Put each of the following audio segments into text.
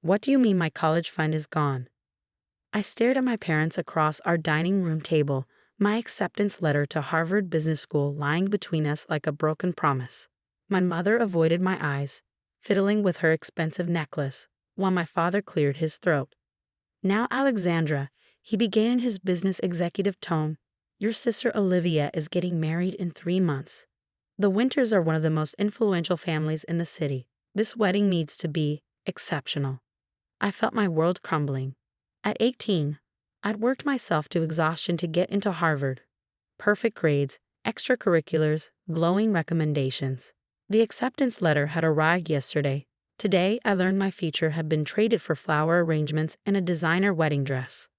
What do you mean my college fund is gone? I stared at my parents across our dining room table, my acceptance letter to Harvard Business School lying between us like a broken promise. My mother avoided my eyes, fiddling with her expensive necklace, while my father cleared his throat. Now, Alexandra, he began in his business executive tone, your sister Olivia is getting married in 3 months. The Winters are one of the most influential families in the city. This wedding needs to be exceptional. I felt my world crumbling. At 18, I'd worked myself to exhaustion to get into Harvard. Perfect grades, extracurriculars, glowing recommendations. The acceptance letter had arrived yesterday. Today, I learned my future had been traded for flower arrangements and a designer wedding dress.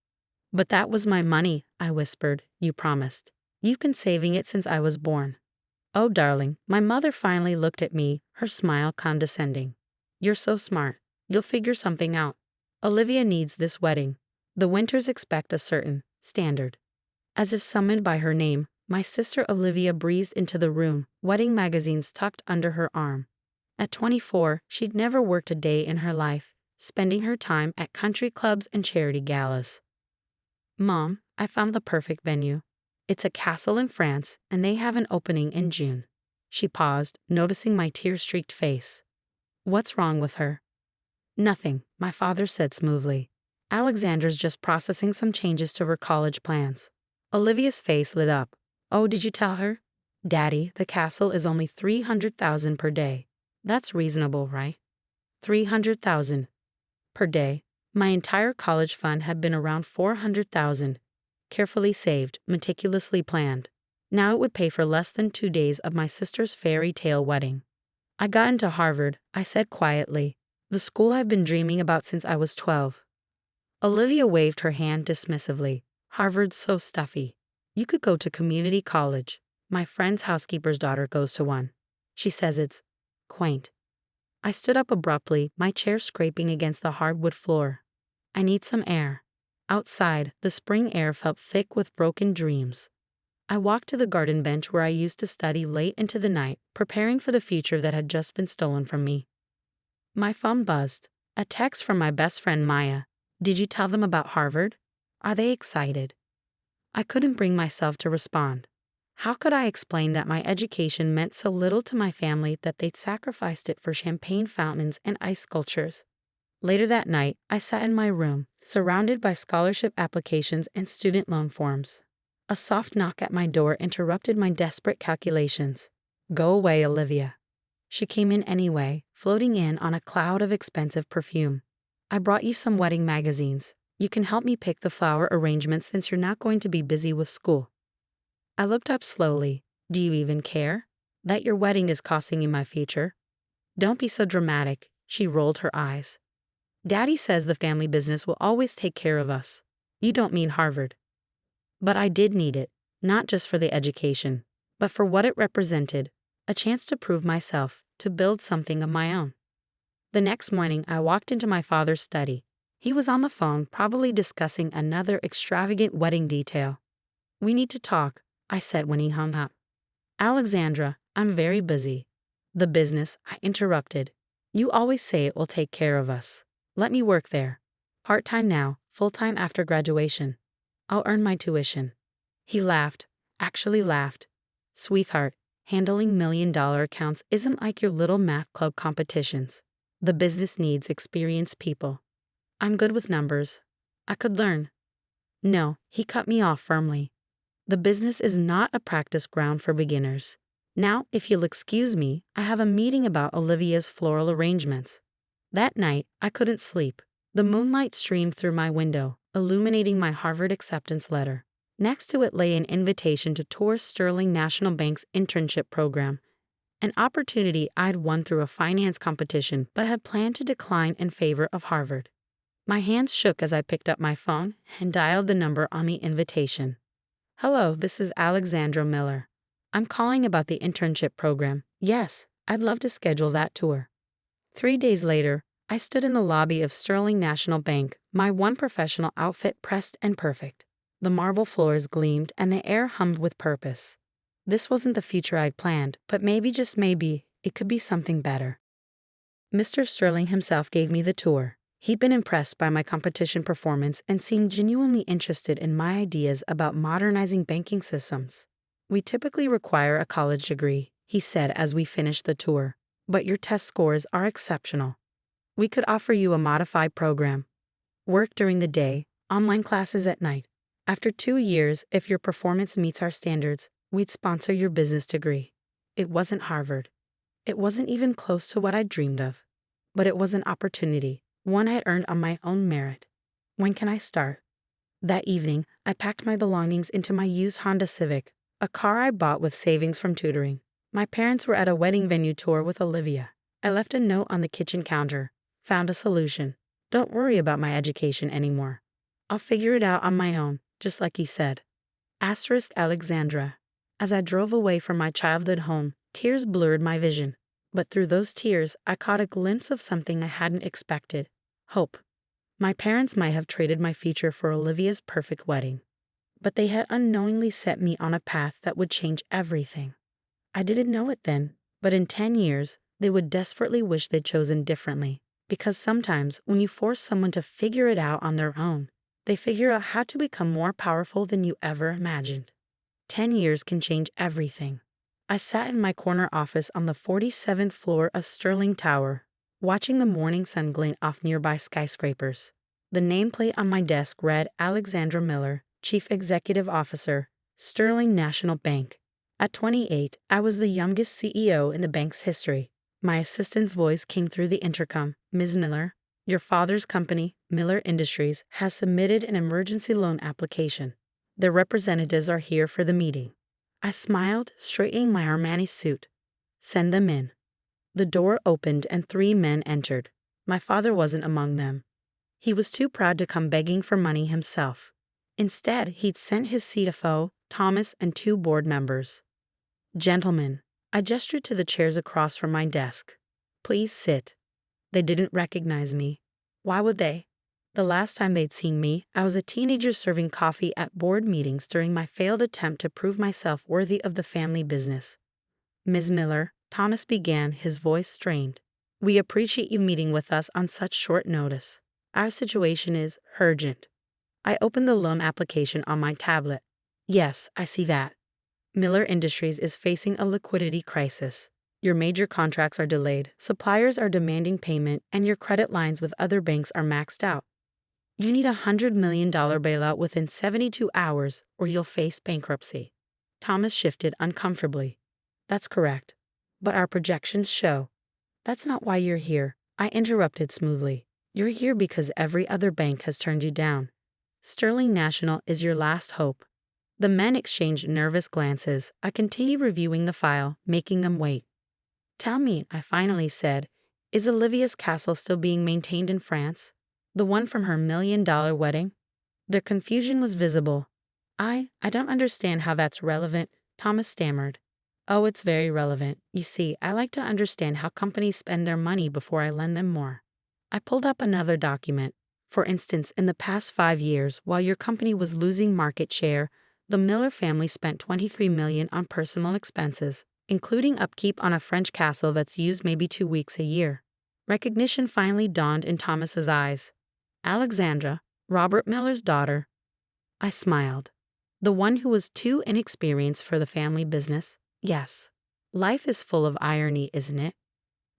But that was my money, I whispered. You promised. You've been saving it since I was born. Oh, darling, my mother finally looked at me, her smile condescending. You're so smart. You'll figure something out. Olivia needs this wedding. The Winters expect a certain standard. As if summoned by her name, my sister Olivia breezed into the room, wedding magazines tucked under her arm. At 24, she'd never worked a day in her life, spending her time at country clubs and charity galas. Mom, I found the perfect venue. It's a castle in France, and they have an opening in June. She paused, noticing my tear-streaked face. What's wrong with her? Nothing, my father said smoothly. Alexandra's just processing some changes to her college plans. Olivia's face lit up. Oh, did you tell her? Daddy, the castle is only $300,000 per day. That's reasonable, right? $300,000 per day. My entire college fund had been around $400,000. Carefully saved, meticulously planned. Now it would pay for less than 2 days of my sister's fairy tale wedding. I got into Harvard, I said quietly. The school I've been dreaming about since I was 12. Olivia waved her hand dismissively. Harvard's so stuffy. You could go to community college. My friend's housekeeper's daughter goes to one. She says it's quaint. I stood up abruptly, my chair scraping against the hardwood floor. I need some air. Outside, the spring air felt thick with broken dreams. I walked to the garden bench where I used to study late into the night, preparing for the future that had just been stolen from me. My phone buzzed. A text from my best friend Maya. Did you tell them about Harvard? Are they excited? I couldn't bring myself to respond. How could I explain that my education meant so little to my family that they'd sacrificed it for champagne fountains and ice sculptures? Later that night, I sat in my room, surrounded by scholarship applications and student loan forms. A soft knock at my door interrupted my desperate calculations. Go away, Olivia. She came in anyway, floating in on a cloud of expensive perfume. I brought you some wedding magazines. You can help me pick the flower arrangements since you're not going to be busy with school. I looked up slowly. Do you even care? That your wedding is costing you my future? Don't be so dramatic, she rolled her eyes. Daddy says the family business will always take care of us. You don't mean Harvard. But I did need it, not just for the education, but for what it represented, a chance to prove myself, to build something of my own. The next morning, I walked into my father's study. He was on the phone, probably discussing another extravagant wedding detail. We need to talk, I said when he hung up. Alexandra, I'm very busy. The business, I interrupted. You always say it will take care of us. Let me work there. Part-time now, full-time after graduation. I'll earn my tuition. He laughed, actually laughed. Sweetheart, handling million-dollar accounts isn't like your little math club competitions. The business needs experienced people. I'm good with numbers. I could learn. No, he cut me off firmly. The business is not a practice ground for beginners. Now, if you'll excuse me, I have a meeting about Olivia's floral arrangements. That night, I couldn't sleep. The moonlight streamed through my window, illuminating my Harvard acceptance letter. Next to it lay an invitation to tour Sterling National Bank's internship program, an opportunity I'd won through a finance competition but had planned to decline in favor of Harvard. My hands shook as I picked up my phone and dialed the number on the invitation. Hello, this is Alexandra Miller. I'm calling about the internship program. Yes, I'd love to schedule that tour. 3 days later, I stood in the lobby of Sterling National Bank, my one professional outfit pressed and perfect. The marble floors gleamed and the air hummed with purpose. This wasn't the future I'd planned, but maybe, just maybe, it could be something better. Mr. Sterling himself gave me the tour. He'd been impressed by my competition performance and seemed genuinely interested in my ideas about modernizing banking systems. "We typically require a college degree," he said as we finished the tour, "but your test scores are exceptional. We could offer you a modified program. Work during the day, online classes at night. After 2 years, if your performance meets our standards, we'd sponsor your business degree." It wasn't Harvard. It wasn't even close to what I'd dreamed of. But it was an opportunity, one I'd earned on my own merit. "When can I start?" That evening, I packed my belongings into my used Honda Civic, a car I bought with savings from tutoring. My parents were at a wedding venue tour with Olivia. I left a note on the kitchen counter. "Found a solution. Don't worry about my education anymore. I'll figure it out on my own, just like you said." Asterisk Alexandra. As I drove away from my childhood home, tears blurred my vision. But through those tears, I caught a glimpse of something I hadn't expected: hope. My parents might have traded my future for Olivia's perfect wedding, but they had unknowingly set me on a path that would change everything. I didn't know it then, but in 10 years, they would desperately wish they'd chosen differently. Because sometimes, when you force someone to figure it out on their own, they figure out how to become more powerful than you ever imagined. 10 years can change everything. I sat in my corner office on the 47th floor of Sterling Tower, watching the morning sun glint off nearby skyscrapers. The nameplate on my desk read Alexandra Miller, Chief Executive Officer, Sterling National Bank. At 28, I was the youngest CEO in the bank's history. My assistant's voice came through the intercom. "Ms. Miller, your father's company, Miller Industries, has submitted an emergency loan application. Their representatives are here for the meeting." I smiled, straightening my Armani suit. "Send them in." The door opened and 3 men entered. My father wasn't among them. He was too proud to come begging for money himself. Instead, he'd sent his CFO, Thomas, and 2 board members. "Gentlemen," I gestured to the chairs across from my desk. "Please sit." They didn't recognize me. Why would they? The last time they'd seen me, I was a teenager serving coffee at board meetings during my failed attempt to prove myself worthy of the family business. "Ms. Miller," Thomas began, his voice strained, "we appreciate you meeting with us on such short notice. Our situation is urgent." I opened the loan application on my tablet. "Yes, I see that. Miller Industries is facing a liquidity crisis. Your major contracts are delayed, suppliers are demanding payment, and your credit lines with other banks are maxed out. You need a $100 million bailout within 72 hours or you'll face bankruptcy." Thomas shifted uncomfortably. "That's correct. But our projections show." "That's not why you're here," I interrupted smoothly. "You're here because every other bank has turned you down. Sterling National is your last hope." The men exchanged nervous glances. I continued reviewing the file, making them wait. "Tell me," I finally said, "is Olivia's castle still being maintained in France? The one from her $1 million wedding?" Their confusion was visible. I don't understand how that's relevant," Thomas stammered. "Oh, it's very relevant. You see, I like to understand how companies spend their money before I lend them more." I pulled up another document. "For instance, in the past 5 years, while your company was losing market share, the Miller family spent $23 million on personal expenses, including upkeep on a French castle that's used maybe 2 weeks a year." Recognition finally dawned in Thomas's eyes. "Alexandra, Robert Miller's daughter." I smiled. "The one who was too inexperienced for the family business?" "Yes." Life is full of irony, isn't it?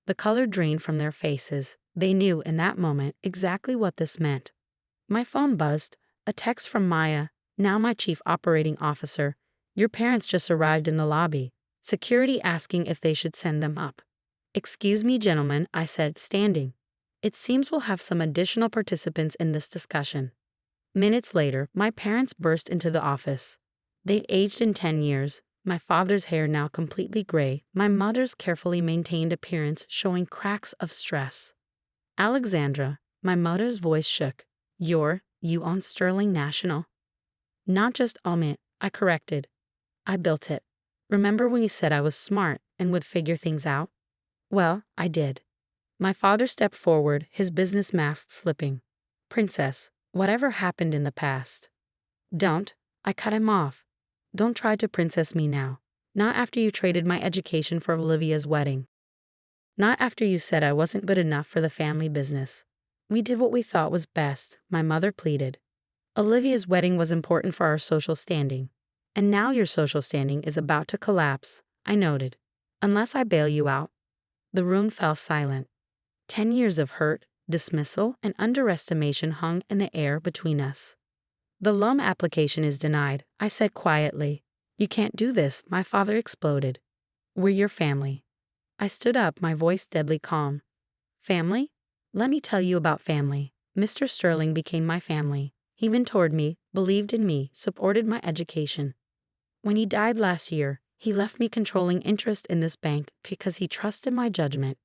The color drained from their faces. They knew in that moment exactly what this meant. My phone buzzed. A text from Maya, now my chief operating officer. "Your parents just arrived in the lobby. Security asking if they should send them up." "Excuse me, gentlemen," I said, standing. "It seems we'll have some additional participants in this discussion." Minutes later, my parents burst into the office. They'd aged in 10 years, my father's hair now completely gray, my mother's carefully maintained appearance showing cracks of stress. "Alexandra," my mother's voice shook. You own Sterling National?" "Not just own it," I corrected. "I built it. Remember when you said I was smart and would figure things out? Well, I did." My father stepped forward, his business mask slipping. "Princess, whatever happened in the past?" "Don't," I cut him off. "Don't try to princess me now. Not after you traded my education for Olivia's wedding. Not after you said I wasn't good enough for the family business. We did what we thought was best, my mother pleaded. Olivia's wedding was important for our social standing. And now your social standing is about to collapse, I noted. Unless I bail you out. The room fell silent. 10 years of hurt, dismissal, and underestimation hung in the air between us. The loan application is denied, I said quietly. You can't do this, my father exploded. We're your family. I stood up, my voice deadly calm. Family? Let me tell you about family. Mr. Sterling became my family. He mentored me, believed in me, supported my education. When he died last year, he left me controlling interest in this bank because he trusted my judgment.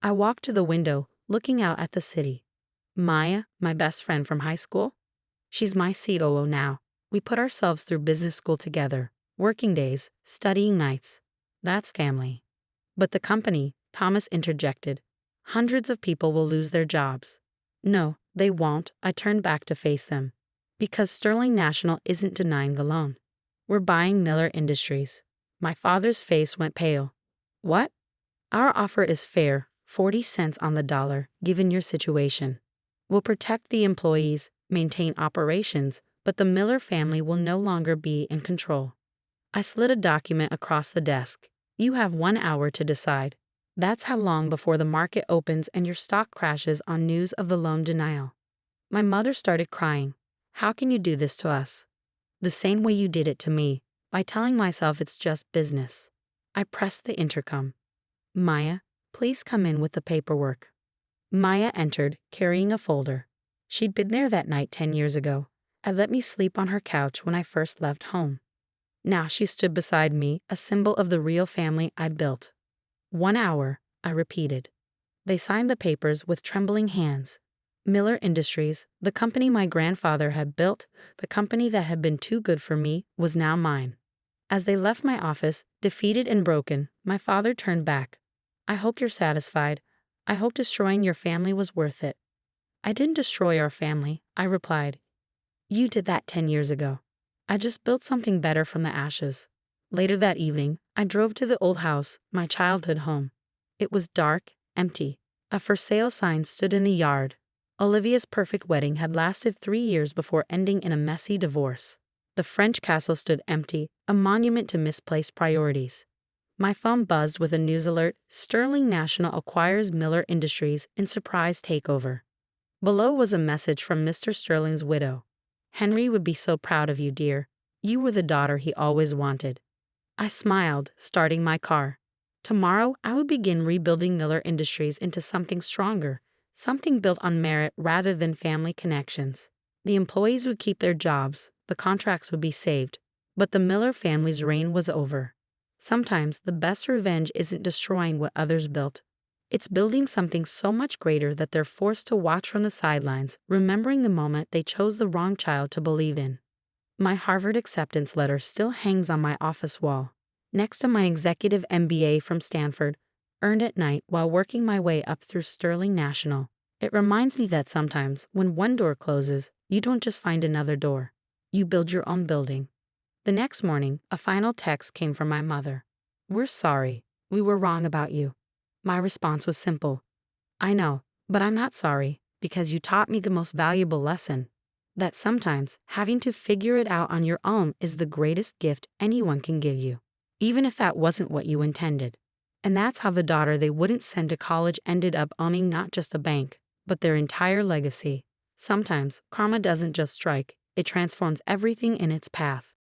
I walked to the window, looking out at the city. Maya, my best friend from high school? She's my COO now. We put ourselves through business school together, working days, studying nights. That's family. But the company, Thomas interjected. Hundreds of people will lose their jobs. No, they won't, I turned back to face them. Because Sterling National isn't denying the loan. We're buying Miller Industries. My father's face went pale. What? Our offer is fair, 40 cents on the dollar, given your situation. We'll protect the employees, maintain operations, but the Miller family will no longer be in control. I slid a document across the desk. You have 1 hour to decide. That's how long before the market opens and your stock crashes on news of the loan denial. My mother started crying. How can you do this to us? The same way you did it to me, by telling myself it's just business. I pressed the intercom. Maya, please come in with the paperwork. Maya entered, carrying a folder. She'd been there that night 10 years ago. And let me sleep on her couch when I first left home. Now she stood beside me, a symbol of the real family I'd built. 1 hour, I repeated. They signed the papers with trembling hands. Miller Industries, the company my grandfather had built, the company that had been too good for me, was now mine. As they left my office, defeated and broken, my father turned back. I hope you're satisfied. I hope destroying your family was worth it. I didn't destroy our family, I replied. You did that 10 years ago. I just built something better from the ashes. Later that evening, I drove to the old house, my childhood home. It was dark, empty. A for sale sign stood in the yard. Olivia's perfect wedding had lasted 3 years before ending in a messy divorce. The French castle stood empty, a monument to misplaced priorities. My phone buzzed with a news alert: Sterling National acquires Miller Industries in surprise takeover. Below was a message from Mr. Sterling's widow. Henry would be so proud of you, dear. You were the daughter he always wanted. I smiled, starting my car. Tomorrow, I would begin rebuilding Miller Industries into something stronger, something built on merit rather than family connections. The employees would keep their jobs, the contracts would be saved, but the Miller family's reign was over. Sometimes the best revenge isn't destroying what others built. It's building something so much greater that they're forced to watch from the sidelines, remembering the moment they chose the wrong child to believe in. My Harvard acceptance letter still hangs on my office wall, next to my executive MBA from Stanford, earned at night while working my way up through Sterling National. It reminds me that sometimes, when one door closes, you don't just find another door. You build your own building. The next morning, a final text came from my mother. We're sorry. We were wrong about you. My response was simple. I know, but I'm not sorry, because you taught me the most valuable lesson. That sometimes having to figure it out on your own is the greatest gift anyone can give you, even if that wasn't what you intended. And that's how the daughter they wouldn't send to college ended up owning not just a bank, but their entire legacy. Sometimes, karma doesn't just strike, it transforms everything in its path.